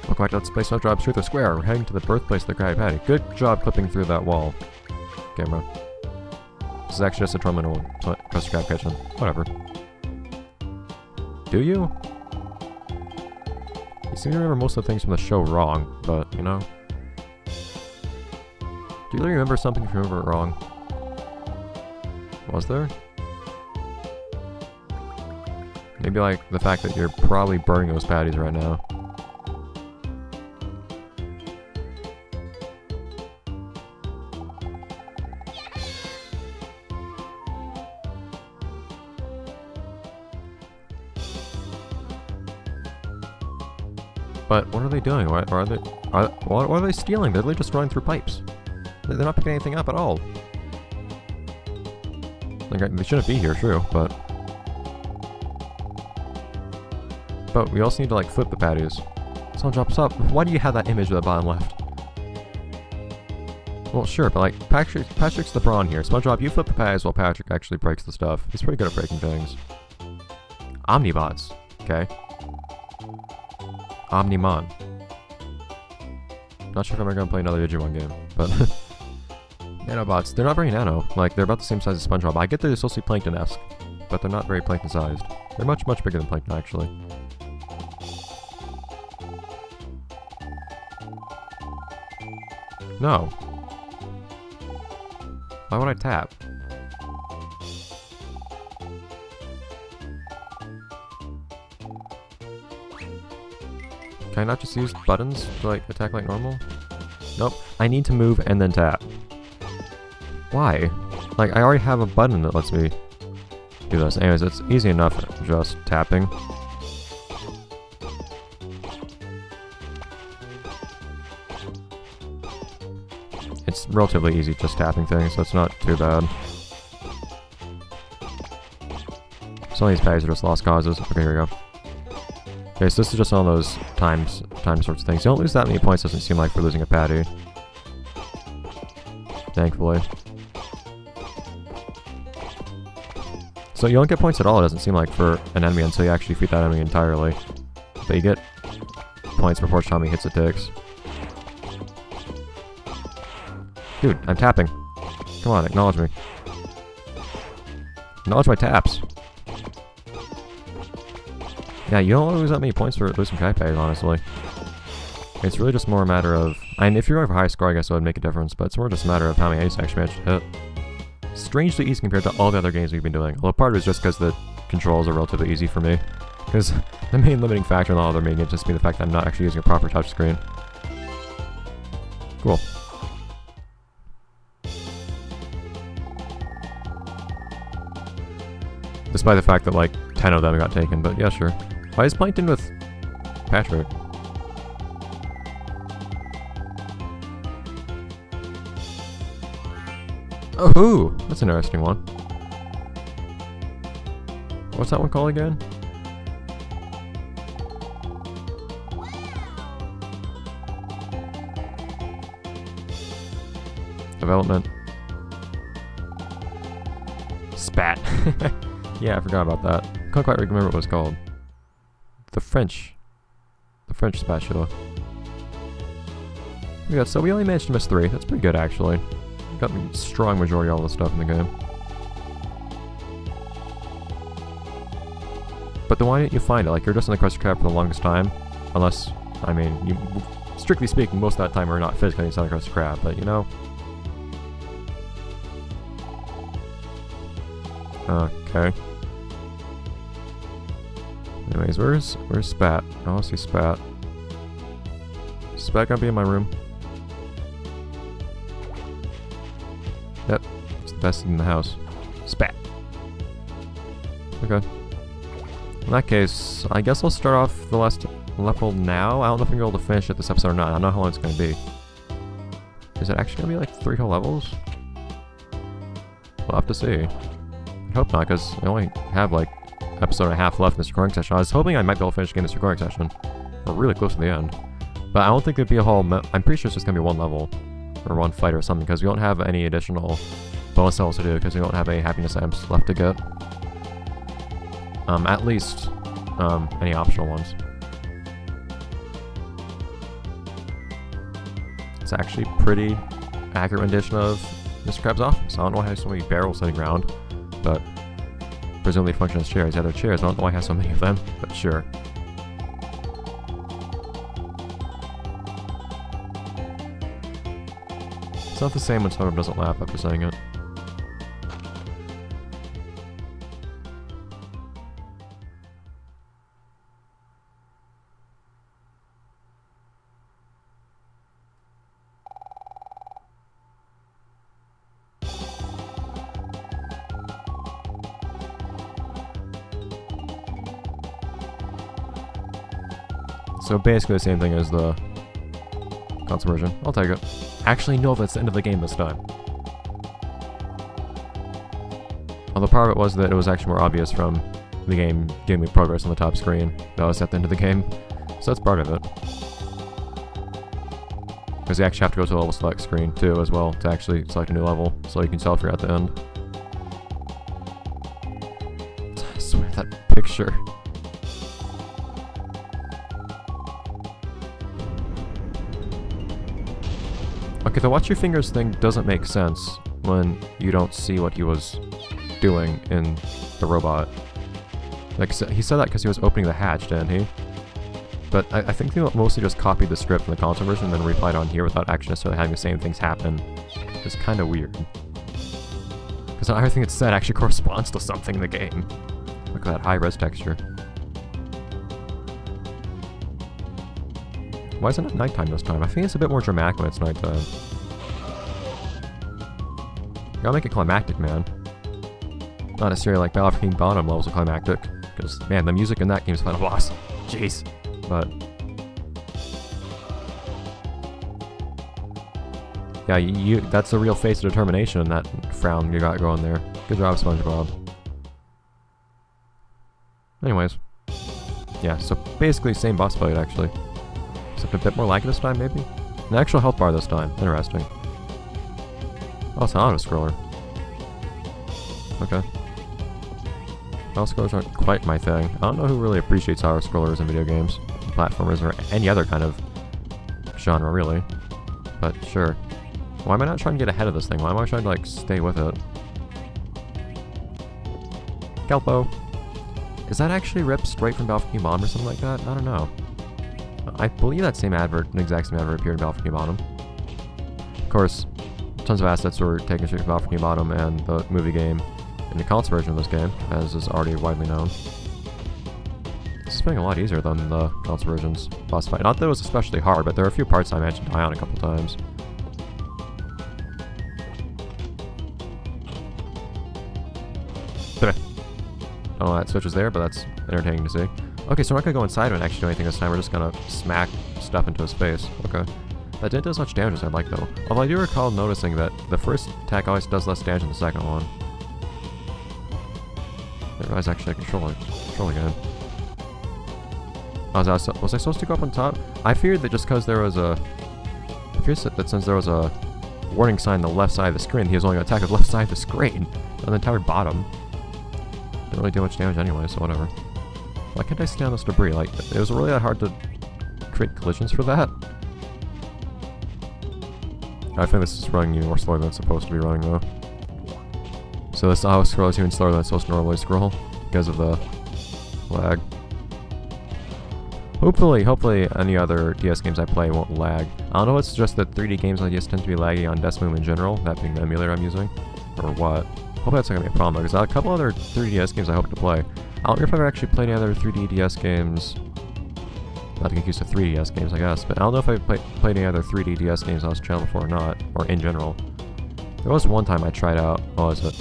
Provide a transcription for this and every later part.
Welcome back to Let's Play Spongebob Truth or Square. We're heading to the birthplace of the Krabby Patty. Good job clipping through that wall. Camera. This is actually just a terminal Krusty Krab kitchen. Whatever. Do you? You seem to remember most of the things from the show wrong, but, you know. Do you really remember something if you remember it wrong? Was there? Maybe like the fact that you're probably burning those patties right now. But what are they doing? What are they stealing? They're literally just running through pipes. They're not picking anything up at all. Like, they shouldn't be here, true, but we also need to like flip the patties. Someone drops up. Why do you have that image at the bottom left? Well, sure, but like Patrick's the brawn here. Spongebob, you flip the patties while Patrick actually breaks the stuff. He's pretty good at breaking things. Omnibots, okay. Omnimon. Not sure if I'm ever gonna play another Digimon game, but Nanobots, they're not very nano. Like, they're about the same size as Spongebob. I get they're supposed to be Plankton-esque, but they're not very Plankton-sized. They're much, much bigger than Plankton, actually. No. Why would I tap? Can I not just use buttons to like attack like normal? Nope. I need to move and then tap. Why? Like, I already have a button that lets me do this. Anyways, it's easy enough just tapping. It's relatively easy just tapping things, so it's not too bad. Some of these patties are just lost causes. Okay, here we go. Okay, so this is just one of those time sorts of things. You don't lose that many points, doesn't seem like, for losing a patty. Thankfully. So you don't get points at all, it doesn't seem like, for an enemy until you actually defeat that enemy entirely. But you get points proportional to how many hits it takes. Dude, I'm tapping. Come on, acknowledge me. Acknowledge my taps. Yeah, you don't lose that many points for losing Krabby Patties, honestly. It's really just more a matter of... I mean, if you're going for high score, I guess it would make a difference, but it's more just a matter of how many aces actually managed to hit. Strangely easy compared to all the other games we've been doing. Although part of it is just because the controls are relatively easy for me. Because the main limiting factor in all other main games just be the fact that I'm not actually using a proper touchscreen. Cool. Despite the fact that, like, 10 of them got taken, but yeah, sure. Why is Plankton with Patrick? Oh, that's an interesting one. What's that one called again? Development. Spat. Yeah, I forgot about that. Can't quite remember what it was called. The French spatula. Yeah, so we only managed to miss 3. That's pretty good, actually. Got the strong majority of all the stuff in the game. But then why didn't you find it? Like, you're just in the Krusty Krab for the longest time. Unless, I mean, you, strictly speaking, most of that time we're not physically inside the Krusty Krab, but you know. Okay. Anyways, where's Spat? I want to see Spat. Spat gonna be in my room? Yep, it's the best thing in the house. Spat. Okay. In that case, I guess I'll start off the last level now. I don't know if I'm gonna be able to finish it this episode or not. I don't know how long it's gonna be. Is it actually gonna be like 3 whole levels? We'll have to see. I hope not, because I only have like episode and a half left in this recording session. I was hoping I might be able to finish the game this recording session. We're really close to the end. But I don't think it'd be a whole... I'm pretty sure it's just gonna be 1 level. Or 1 fight or something, because we don't have any additional bonus levels to do, because we don't have any happiness items left to get. At least, any optional ones. It's actually pretty accurate rendition of Mr. Krabs' office. I don't know why he has so many barrels sitting around, but presumably function as chairs. Yeah, they're chairs. I don't know why he has so many of them, but sure. It's not the same when someone doesn't laugh after saying it. So basically the same thing as the console version. I'll take it. Actually, no, that's the end of the game this time. Although part of it was that it was actually more obvious from the game giving me progress on the top screen that was at the end of the game. So that's part of it. Because you actually have to go to the level select screen too as well to actually select a new level so you can self here at the end. I swear that picture. Okay, the watch your fingers thing doesn't make sense when you don't see what he was doing in the robot. Like, he said that because he was opening the hatch, didn't he? But I think they mostly just copied the script from the console version and then replied on here without actually necessarily having the same things happen. It's kind of weird. Because not everything it said actually corresponds to something in the game. Look at that high-res texture. Why isn't it nighttime this time? I think it's a bit more dramatic when it's nighttime. You gotta make it climactic, man. Not necessarily like Battle for King Bottom levels of climactic, because, man, the music in that game is final boss. Jeez. But... yeah, that's the real face of determination in that frown you got going there. Good job, Spongebob. Anyways. Yeah, so basically same boss fight, actually. Except a bit more laggy this time, maybe? An actual health bar this time. Interesting. Oh, it's an auto-scroller. Okay. Auto-scrollers aren't quite my thing. I don't know who really appreciates auto-scrollers in video games, platformers, or any other kind of genre, really. But sure. Why am I not trying to get ahead of this thing? Why am I trying to, like, stay with it? Kelpo! Is that actually ripped straight from Battle for King Bottom or something like that? I don't know. I believe that same advert, the exact same advert, appeared in Battle for King Bottom. Of course, tons of assets were taken straight from Battle for King Bottom and the movie game and the console version of this game, as is already widely known. This is being a lot easier than the console version's boss fight. Not that it was especially hard, but there are a few parts I managed to die on a couple times. I don't know why that switch was there, but that's entertaining to see. Okay, so we're not gonna go inside and actually do anything this time, we're just gonna smack stuff into his face. Okay. That didn't do as much damage as I'd like, though. Although I do recall noticing that the first attack always does less damage than the second one. I didn't realize actually I control again. Was I supposed to go up on top? I feared that just because there was a... I feared that since there was a warning sign on the left side of the screen, he was only gonna attack the left side of the screen, on the entire bottom. Didn't really do much damage anyway, so whatever. Why can't I stand this debris? Like, it was really that hard to create collisions for that? I think this is running even more slowly than it's supposed to be running, though. So this auto scroll is even slower than it's supposed to normally scroll, because of the lag. Hopefully any other DS games I play won't lag. I don't know if it's just that 3D games on DS tend to be laggy on Desmond in general, that being the emulator I'm using, or what. Hopefully that's not gonna be a problem, because a couple other 3DS games I hope to play. I don't know if I've ever actually played any other 3D DS games. Not to get used to 3DS games, I guess, but I don't know if I've played any other 3D DS games on this channel before or not, or in general. There was one time I tried out, what was it?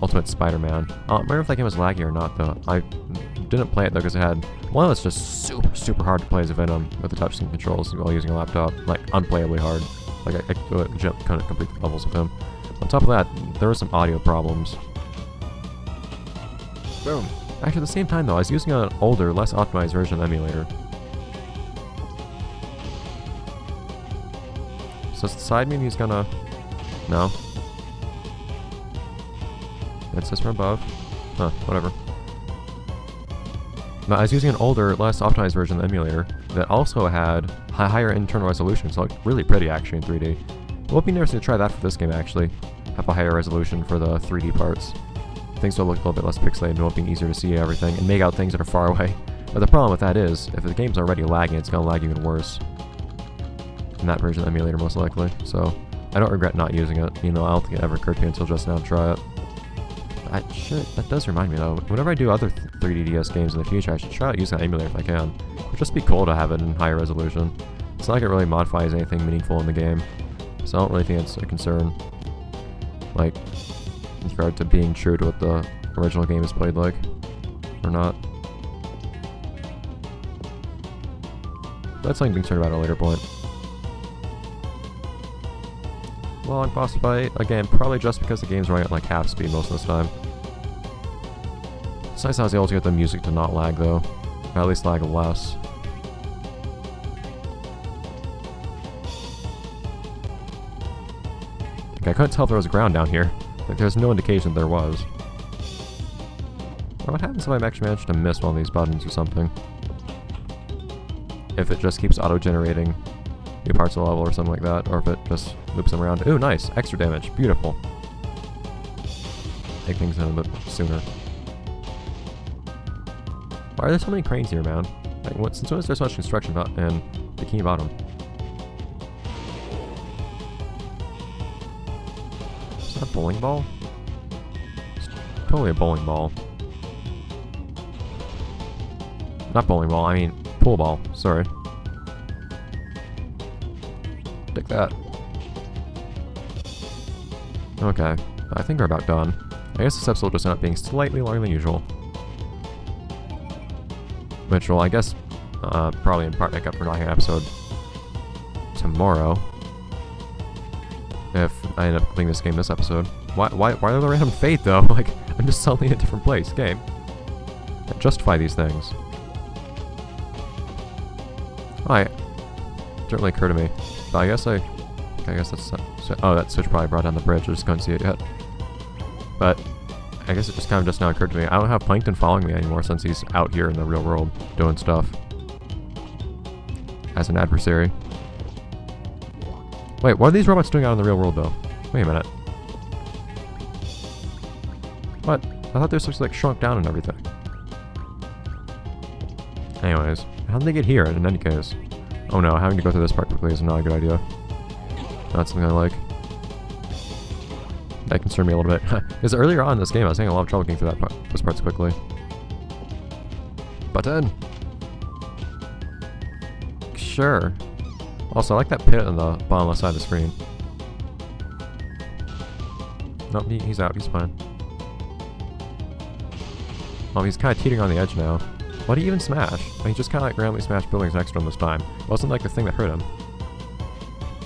Ultimate Spider-Man. I don't remember if that game was laggy or not, though. I didn't play it, though, because it had... one that's just super hard to play as a Venom with the touchscreen controls while using a laptop. Like, unplayably hard. Like, I couldn't complete the levels with him. On top of that, there were some audio problems. Boom. Actually, at the same time, though, I was using an older, less optimized version of the emulator. So does the side mean he's gonna... no. It says from above. Huh, whatever. But I was using an older, less optimized version of the emulator that also had higher internal resolution, so it looked really pretty actually in 3D. It would be interesting to try that for this game actually. Have a higher resolution for the 3D parts. Things will look a little bit less pixelated and it will be easier to see everything and make out things that are far away. But the problem with that is, if the game's already lagging, it's gonna lag even worse. In that version of the emulator most likely, so I don't regret not using it, even though I don't think it ever occurred to me until just now to try it. That does remind me though, whenever I do other 3DS games in the future, I should try out using that emulator if I can. It would just be cool to have it in higher resolution. It's not like it really modifies anything meaningful in the game, so I don't really think it's a concern. Like, in regard to being true to what the original game is played like, or not. That's something to be concerned about at a later point. Long boss fight, again, probably just because the game's running at like half speed most of the time. It's nice I was able to get the music to not lag though, or at least lag less. Okay, I couldn't tell if there was ground down here. Like, there's no indication there was. Or what happens if I actually manage to miss one of these buttons or something? If it just keeps auto-generating new parts of the level or something like that, or if it just loops them around. Ooh, nice! Extra damage. Beautiful. Take things in a bit sooner. Why are there so many cranes here, man? Like, since when is there so much construction in Bikini Bottom? Is that a bowling ball? It's totally a bowling ball. Not bowling ball, I mean pool ball. Sorry. Take that. Okay, I think we're about done. I guess this episode will just end up being slightly longer than usual. Which will, I guess, probably in part make up for not having an episode tomorrow. If I end up completing this game this episode. Why are the random fate though? Like, I'm just suddenly in a different place. Game. Justify these things. It didn't really occur to me. But I guess that's... oh, that switch probably brought down the bridge. I just couldn't see it yet. But I guess it just kind of just now occurred to me. I don't have Plankton following me anymore since he's out here in the real world doing stuff. As an adversary. Wait, what are these robots doing out in the real world though? Wait a minute. What? I thought they were supposed to like shrunk down and everything. Anyways, how did they get here in any case? Oh no, having to go through this part quickly is not a good idea. Not something I like. That concerned me a little bit. Because earlier on in this game, I was having a lot of trouble getting through those parts quickly. Button! Sure. Also, I like that pit on the bottom left side of the screen. Nope, he's out. He's fine. Oh, he's kind of teetering on the edge now. What did he even smash? He just kind of like randomly smashed buildings next to him this time. It wasn't like the thing that hurt him.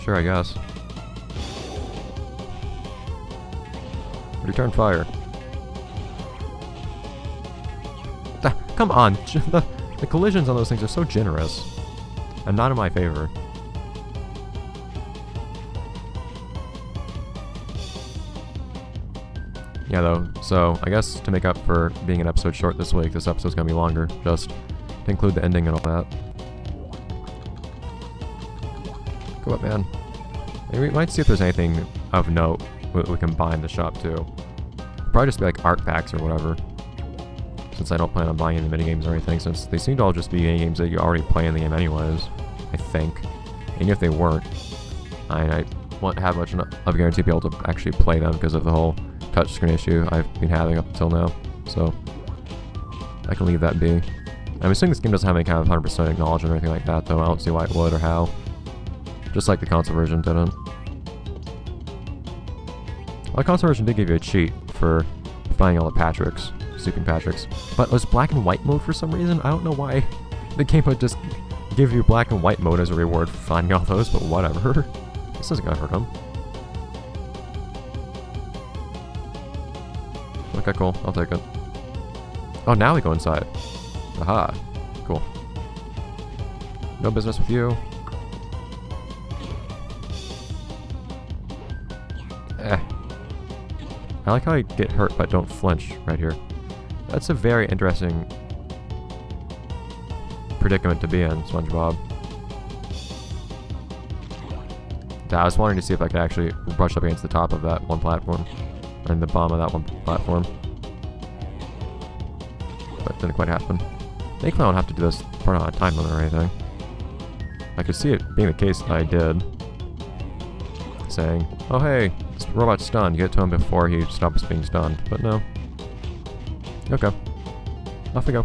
Sure, I guess. Return fire. Come on! The collisions on those things are so generous. And not in my favor. Yeah, though, so I guess to make up for being an episode short this week, this episode's gonna be longer, just to include the ending and all that. Go up, man. Maybe we might see if there's anything of note we can buy in the shop, too. Probably just be like art packs or whatever. Since I don't plan on buying any minigames or anything, since they seem to all just be minigames that you already play in the game anyways, I think. And if they weren't, I won't have much of a guarantee to be able to actually play them because of the whole touchscreen issue I've been having up until now. So, I can leave that be. I'm assuming this game doesn't have any kind of 100% acknowledgement or anything like that, though. I don't see why it would or how. Just like the console version didn't. Well, the console version did give you a cheat for finding all the Patricks, sleeping Patricks. But it was black and white mode for some reason. I don't know why the game would just give you black and white mode as a reward for finding all those, but whatever. This isn't gonna hurt him. Okay, cool. I'll take it. Oh, now we go inside. Aha. Cool. No business with you. I like how I get hurt but don't flinch right here. That's a very interesting predicament to be in, Spongebob. I was wanting to see if I could actually brush up against the top of that one platform. And the bottom of that one platform. But it didn't quite happen. Thankfully I don't have to do this part on a time limit or anything. I could see it being the case that I did. Saying, oh hey, this robot's stunned. You get to him before he stops being stunned. But no. Okay. Off we go.